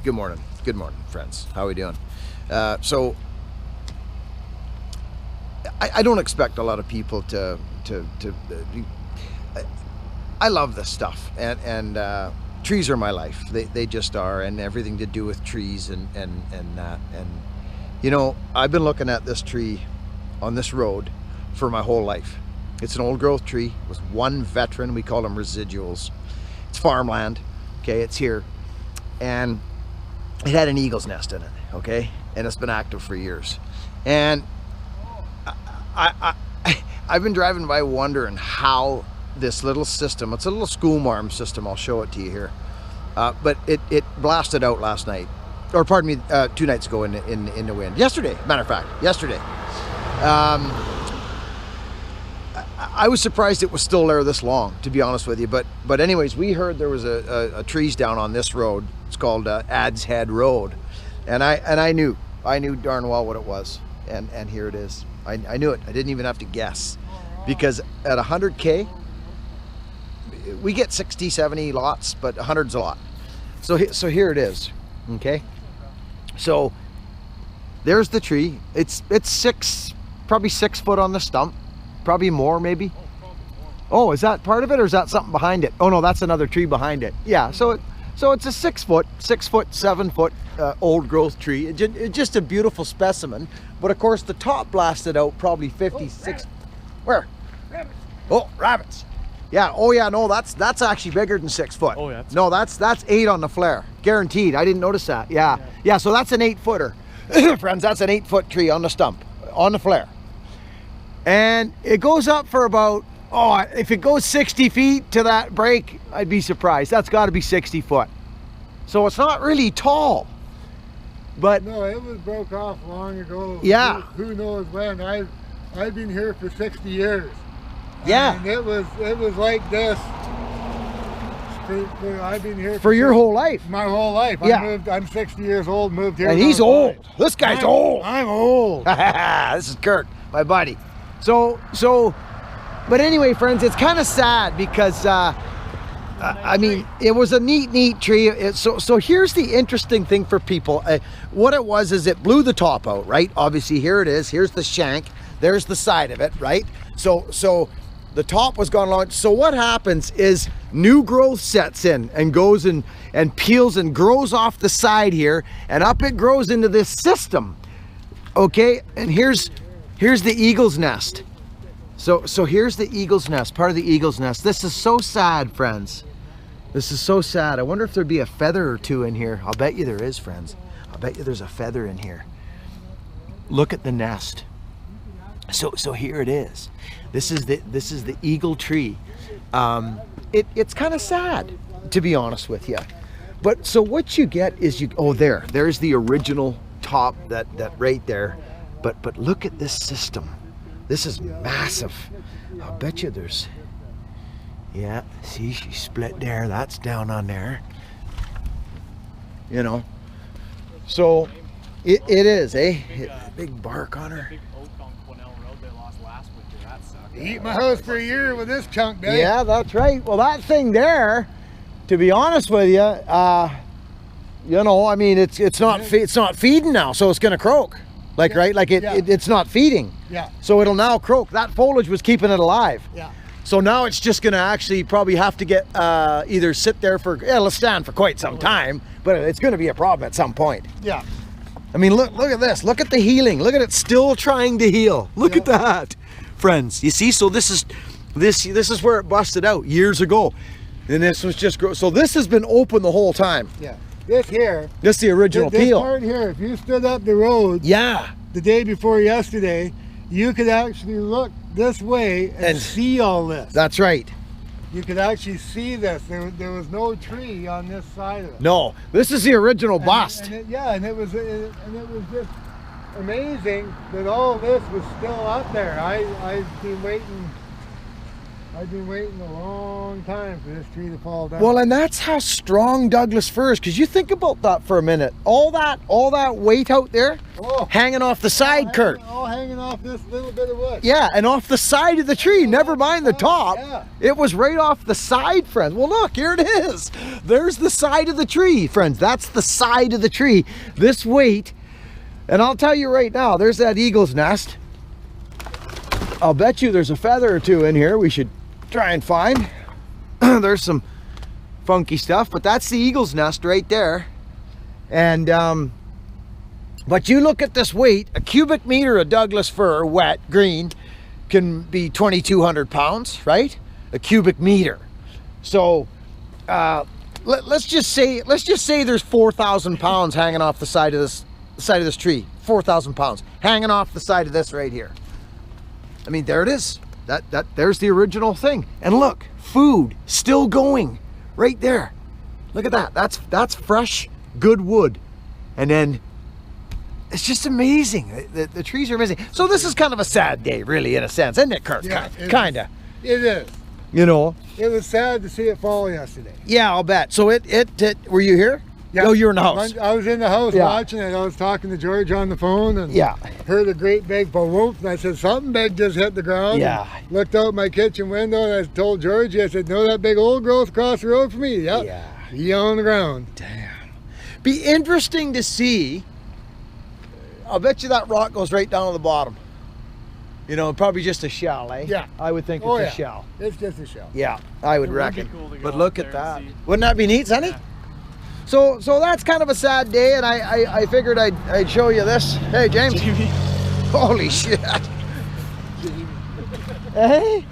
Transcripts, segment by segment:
Good morning. Good morning, friends. How are we doing? So, I don't expect a lot of people to I love this stuff, and trees are my life. They just are, and everything to do with trees and that. And you know, I've been looking at this tree on this road for my whole life. It's an old growth tree. It was one veteran. We call them residuals. It's farmland. Okay, it's here, and it had an eagle's nest in it. Okay, and it's been active for years. And I've been driving by wondering how this little system, it's a little school marm system, I'll show it to you here, but it blasted out last night, or pardon me, 2 nights ago in the wind. Yesterday, matter of fact, yesterday. I was surprised it was still there this long, to be honest with you, but anyways, we heard there was a trees down on this road. It's called Adds Head Road, and I knew darn well what it was, and here it is. I knew it. I didn't even have to guess, because at 100K, we get 60, 70 lots, but 100's a lot. So here it is. Okay. So there's the tree. It's probably 6 foot on the stump, probably more, maybe. Oh, is that part of it, or is that something behind it? Oh no, that's another tree behind it. Yeah. So it's a 6 foot, 7 foot old growth tree. It's just a beautiful specimen. But of course, the top blasted out probably 56. Where? Rabbits. Oh, rabbits. Yeah. Oh yeah. No, that's actually bigger than 6 foot. Oh yeah. No, that's 8 on the flare, guaranteed. I didn't notice that. Yeah. Yeah. So that's an 8 footer, friends. That's an 8 foot tree on the stump, on the flare, and it goes up for about, oh, if it goes 60 feet to that break, I'd be surprised. That's got to be 60 foot. So it's not really tall, but no, it was broke off long ago. Yeah. Who knows when? I've been here for 60 years. Yeah. And it was like this. I've been here for your whole life. My whole life. Yeah. I'm 60 years old. Moved here. And he's old. This guy's old. I'm old. This is Kurt, my buddy. So, but anyway, friends, it's kind of sad because I mean, it was a neat tree. So here's the interesting thing for people. What it was is it blew the top out, right? Obviously, here it is. Here's the shank. There's the side of it, right? So the top was gone long. So what happens is new growth sets in and goes and peels and grows off the side here, and up it grows into this system. Okay, and here's the eagle's nest. So here's the eagle's nest, part of the eagle's nest. This is so sad, friends. This is so sad. I wonder if there'd be a feather or two in here. I'll bet you there is, friends. I'll bet you there's a feather in here. Look at the nest. So here it is. This is the eagle tree. It's kind of sad, to be honest with you. But so what you get is there's the original top that right there. But look at this system. This is massive. I'll bet you there's, yeah, see, she split there. That's down on there. You know. So it is, eh? Big bark on her. Eat my house for a year with this chunk, Dave. Yeah, that's right. Well, that thing there, to be honest with you, you know, I mean, it's not feeding now, so it's gonna croak. Like, yeah, right? Like it's not feeding. Yeah. So it'll now croak. That foliage was keeping it alive. Yeah. So now it's just gonna actually probably have to get either sit there for, it'll stand for quite some time, but it's gonna be a problem at some point. Yeah. I mean, look at this. Look at the healing. Look at it still trying to heal. Look at that, friends. You see? So this is where it busted out years ago, and this was just so this has been open the whole time. Yeah. This here. This is the original peel. This part here. If you stood up the road. Yeah. The day before yesterday, you could actually look this way and see all this. That's right. You could actually see this. There was no tree on this side of it. No, this is the original bust. And it was just amazing that all this was still up there. I've been waiting I've been waiting a long time for this tree to fall down. Well, and that's how strong Douglas fir is, because you think about that for a minute. All that weight out there, hanging off the side, Kurt. All hanging off this little bit of wood. Yeah, and off the side of the tree, never mind the top. Yeah. It was right off the side, friends. Well, look, here it is. There's the side of the tree, friends. That's the side of the tree. This weight, and I'll tell you right now, there's that eagle's nest. I'll bet you there's a feather or two in here we should try and find. There's some funky stuff, but that's the eagle's nest right there. And but you look at this weight, a cubic meter of Douglas fir, wet, green, can be 2,200 pounds, right? A cubic meter. So let's just say there's 4,000 pounds hanging off the side of this tree. 4,000 pounds hanging off the side of this right here. I mean, there it is. There's the original thing. And look, food still going right there. Look at that. That's fresh, good wood. And then it's just amazing. The trees are amazing. So this is kind of a sad day, really, in a sense, isn't it, Kurt? Yeah, Kinda. It is. You know. It was sad to see it fall yesterday. Yeah, I'll bet. So it were you here? Yeah. Oh, you were in the house. I was in the house watching it. I was talking to George on the phone and heard a great big whoop, and I said, something big just hit the ground. Yeah. Looked out my kitchen window and I told George, I said, know that big old growth across the road from me? Yep. Yeah. He on the ground. Damn. Be interesting to see. I'll bet you that rock goes right down to the bottom. You know, probably just a shell, eh? Yeah. I would think it's a shell. It's just a shell. Yeah, I would reckon. Cool to go but look up at there that. and see. Wouldn't that be neat, Sonny? Yeah. So that's kind of a sad day, and I figured I'd show you this. Hey, James. Jamie. Holy shit. Hey?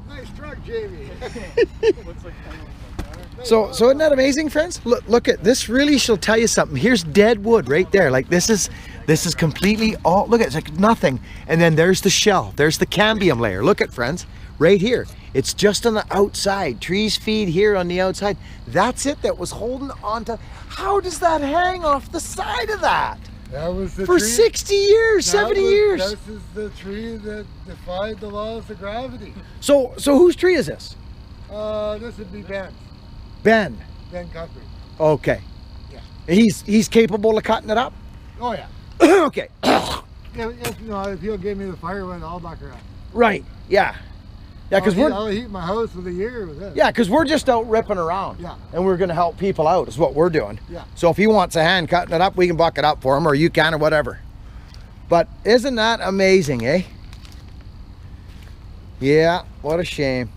Nice truck, Jamie. Looks like So isn't that amazing, friends? Look at this. Really shall tell you something. Here's dead wood right there. Like this is completely all. Look at it, it's like nothing. And then there's the shell. There's the cambium layer. Look at, friends, right here. It's just on the outside. Trees feed here on the outside. That's it. That was holding on to. How does that hang off the side of that? That was the For tree. 60 years, 70 years. This is the tree that defied the laws of gravity. So whose tree is this? This would be Ben. Ben. Ben Guthrie. Okay. Yeah. He's capable of cutting it up? Oh yeah. Okay. If he'll give me the firewood, I'll buck her up. Right. Yeah. Yeah, because I'll heat my house with a year with this. Yeah, because we're just out ripping around. Yeah. And we're going to help people out is what we're doing. Yeah. So if he wants a hand cutting it up, we can buck it up for him, or you can, or whatever. But isn't that amazing, eh? Yeah, what a shame.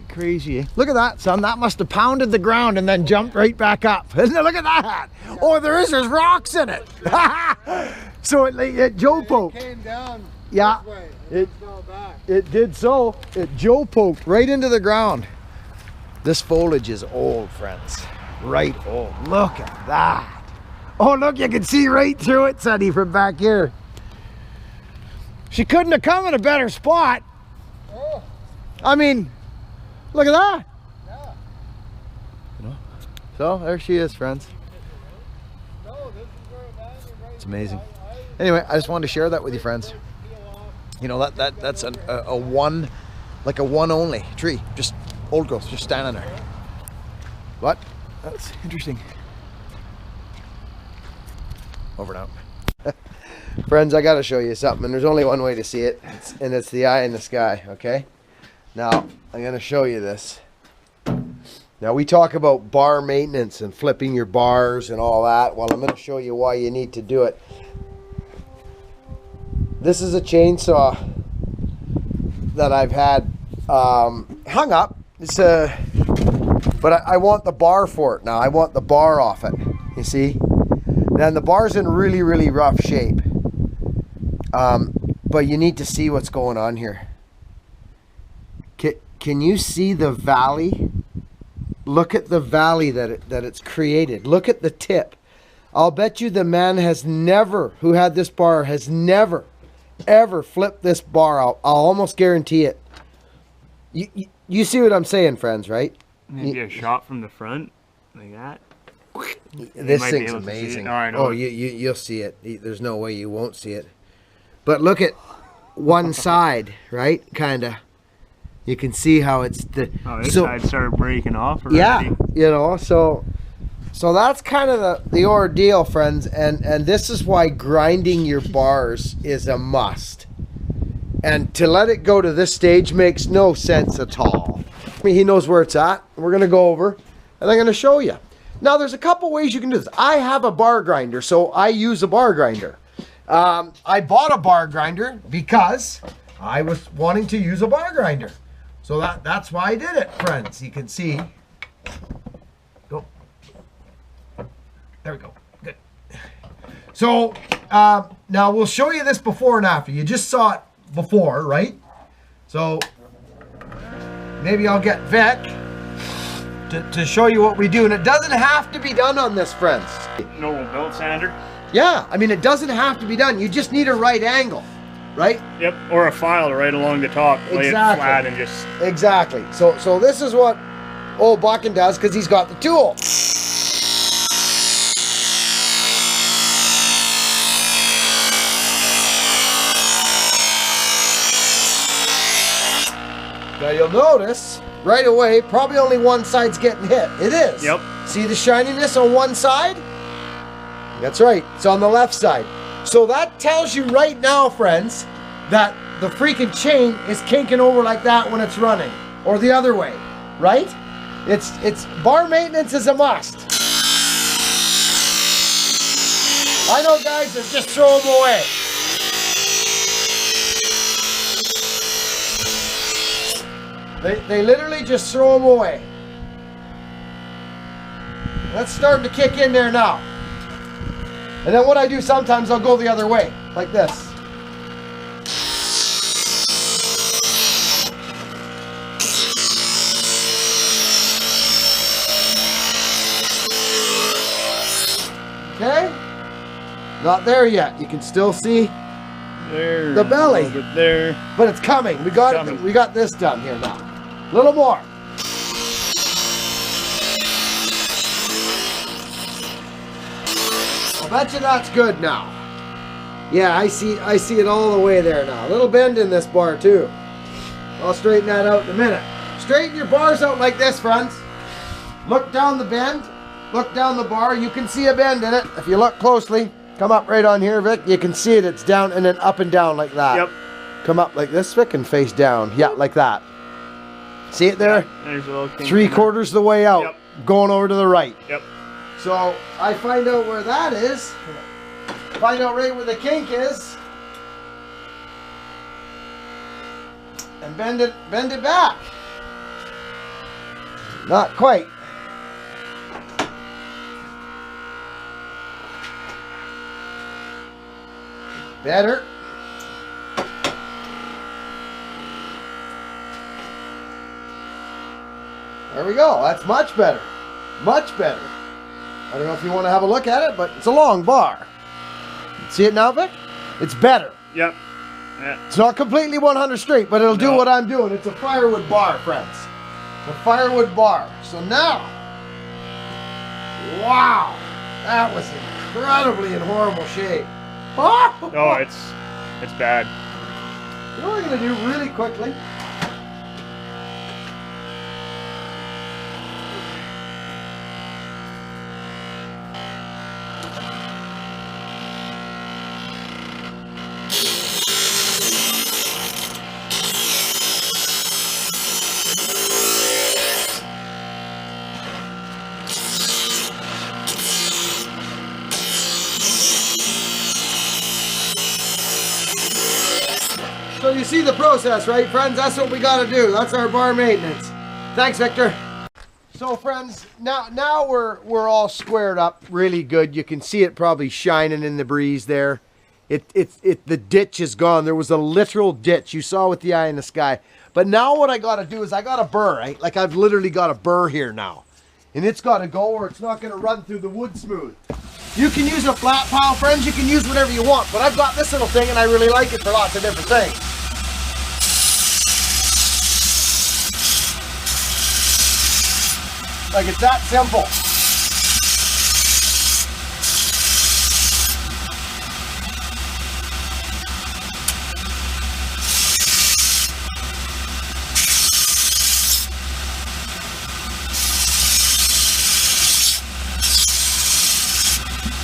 Crazy, eh? Look at that, son. That must have pounded the ground and then jumped right back up. Isn't it? Look at that. Oh, there's rocks in it. So it Joe poked. It came down Yeah. this way, and It- fell back. It did so. It Joe poked right into the ground. This foliage is old, friends. Right old. Look at that. Oh, look, you can see right through it, Sonny, from back here. She couldn't have come in a better spot. Oh, I mean, look at that. yeah. So there she is, friends. No, this is where it landed right. It's amazing. Anyway, I just wanted to share that with you, friends. You know, that's a one, like a one only tree, just old growth, just standing there. But that's interesting. Over and out. Friends, I gotta show you something, and there's only one way to see it, and it's the eye in the sky, okay? Now, I'm gonna show you this. Now, we talk about bar maintenance and flipping your bars and all that. Well, I'm gonna show you why you need to do it. This is a chainsaw that I've had hung up. It's but I want the bar for it now. I want the bar off it, you see? And the bar's in really, really rough shape. But you need to see what's going on here. Can you see the valley? Look at the valley that it's created. Look at the tip. I'll bet you the man who had this bar has never, ever flipped this bar out. I'll almost guarantee it. You see what I'm saying, friends, right? Maybe a shot from the front, like that. This might be thing's able to see it. amazing. Oh, I know. Oh, you'll see it. There's no way you won't see it. But look at one side, right? Kind of. You can see how it's the. Oh, this side started breaking off already. Yeah, you know, so that's kind of the ordeal, friends, and this is why grinding your bars is a must. And to let it go to this stage makes no sense at all. I mean, he knows where it's at. We're gonna go over, and I'm gonna show you. Now, there's a couple ways you can do this. I have a bar grinder, so I use a bar grinder. I bought a bar grinder because I was wanting to use a bar grinder. So that's why I did it, friends. You can see. Go. There we go. Good. So now we'll show you this before and after. You just saw it before, right? So maybe I'll get Vic to show you what we do. And it doesn't have to be done on this, friends. Normal belt sander? Yeah, I mean, it doesn't have to be done. You just need a right angle. Right? Yep, or a file right along the top. Lay it flat and just... Exactly. So this is what old Buckin does because he's got the tool. Now you'll notice right away, probably only one side's getting hit. It is. Yep. See the shininess on one side? That's right. It's on the left side. So that tells you right now, friends, that the freaking chain is kinking over like that when it's running, or the other way, right? It's bar maintenance is a must. I know guys that just throw them away. They literally just throw them away. That's starting to kick in there now. And then what I do sometimes, I'll go the other way, like this. Okay? Not there yet. You can still see there, the belly. There. But it's coming. We got this done here now. A little more. I bet you that's good now. Yeah, I see it all the way there now. A little bend in this bar too. I'll straighten that out in a minute. Straighten your bars out like this, friends. Look down the bend. Look down the bar. You can see a bend in it. If you look closely, come up right on here, Vic. You can see it. It's down and then up and down like that. Yep. Come up like this, Vic, and face down. Yeah, like that. See it there? There's a little kink 3/4 the way out. Yep. Going over to the right. Yep. So I find out where that is. Find out right where the kink is. And bend it back. Not quite. Better. There we go. That's much better. Much better. I don't know if you want to have a look at it, but it's a long bar. See it now, Vic? It's better. Yep. Yeah. It's not completely 100 straight, but it'll do what I'm doing. It's a firewood bar, friends. It's a firewood bar. So now, wow, that was incredibly in horrible shape. Oh, it's bad. You know what we're going to do really quickly? So you see the process, right, friends? That's what we got to do. That's our bar maintenance. Thanks, Victor. So, friends, now we're all squared up really good. You can see it probably shining in the breeze there. The ditch is gone. There was a literal ditch. You saw with the eye in the sky. But now what I got to do is I got a burr, right? Like I've literally got a burr here now. And it's got to go or it's not going to run through the wood smooth. You can use a flat pile, friends. You can use whatever you want. But I've got this little thing and I really like it for lots of different things. Like it's that simple.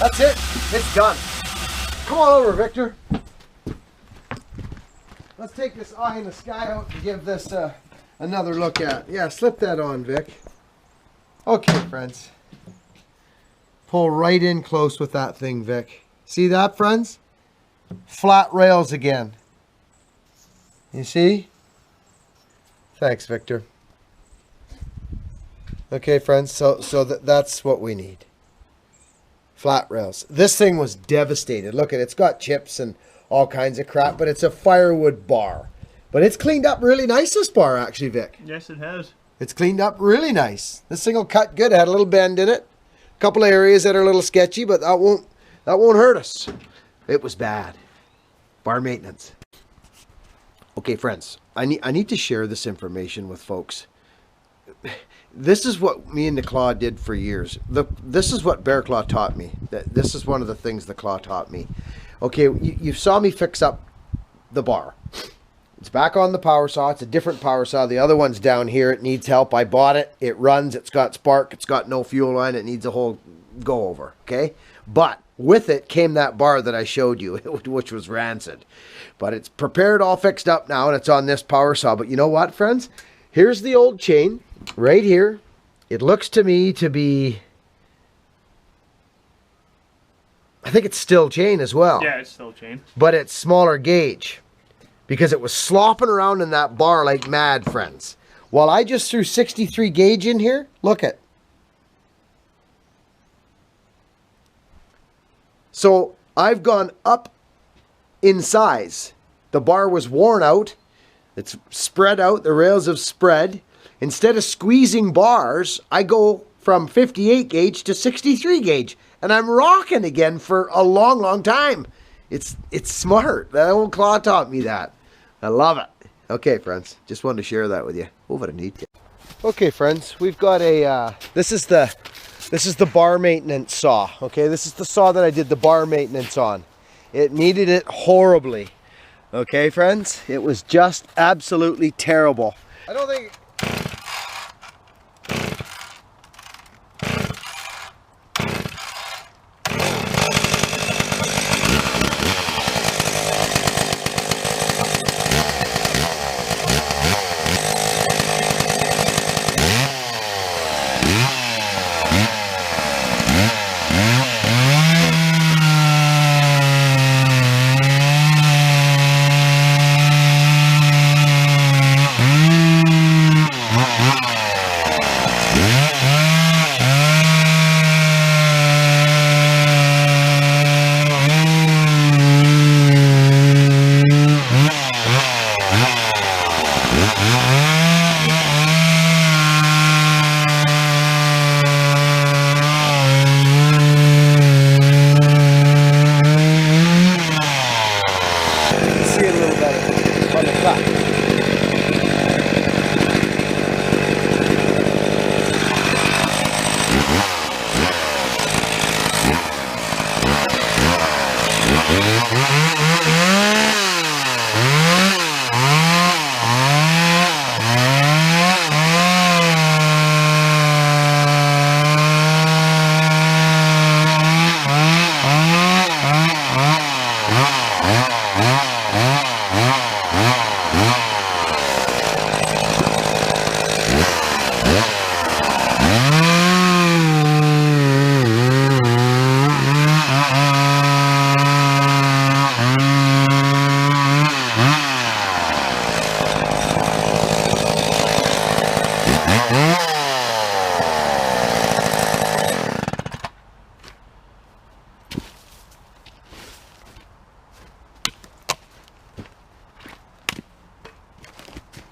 That's it. It's done. Come on over, Victor. Let's take this eye in the sky out and give this another look at. Yeah, slip that on, Vic. Okay, friends. Pull right in close with that thing, Vic. See that, friends? Flat rails again. You see? Thanks, Victor. Okay, friends, so that's what we need. Flat rails. This thing was devastated. Look at it. It's got chips and all kinds of crap, but it's a firewood bar. But it's cleaned up really nice, this bar, actually, Vic. Yes, it has. It's cleaned up really nice. This thing will cut good. It had a little bend in it. A couple of areas that are a little sketchy, but that won't hurt us. It was bad. Bar maintenance. Okay, friends, I need to share this information with folks. This is what me and the Claw did for years. This is what Bear Claw taught me. This is one of the things the Claw taught me. Okay, you saw me fix up the bar. It's back on the power saw. It's a different power saw. The other one's down here. It needs help. I bought it. It runs. It's got spark. It's got no fuel line. It needs a whole go over. Okay? But with it came that bar that I showed you, which was rancid. But it's prepared, all fixed up now, and it's on this power saw. But you know what, friends? Here's the old chain right here. It looks to me to be... I think it's still chain as well. Yeah, it's still chain. But it's smaller gauge. Because it was slopping around in that bar like mad, friends. While I just threw 63 gauge in here, look at. So I've gone up in size. The bar was worn out. It's spread out. The rails have spread. Instead of squeezing bars, I go from 58 gauge to 63 gauge. And I'm rocking again for a long, long time. It's smart. That old Claw taught me that. I love it. Okay, friends, just wanted to share that with you. Over to Neat. Okay, friends, we've got a this is the bar maintenance saw. Okay, this is the saw that I did the bar maintenance on. It needed it horribly. Okay, friends, it was just absolutely terrible. I don't think.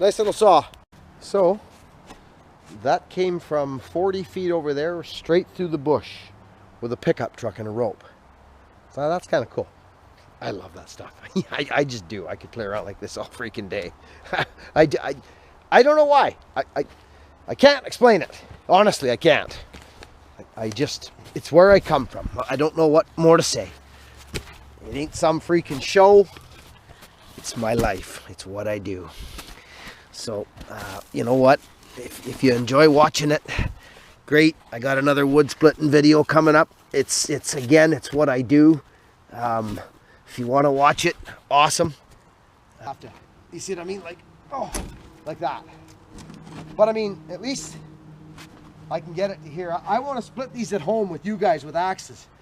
Nice little saw. So that came from 40 feet over there straight through the bush with a pickup truck and a rope. So that's kind of cool. I love that stuff. I just do. I could play around like this all freaking day. I don't know why. I can't explain it. Honestly, I can't. I just, it's where I come from. I don't know what more to say. It ain't some freaking show. It's my life. It's what I do. So, you know what? If you enjoy watching it, great. I got another wood splitting video coming up. It's again, it's what I do. If you want to watch it, awesome. You see what I mean? Like, oh, like that. But I mean, at least I can get it to here. I want to split these at home with you guys with axes.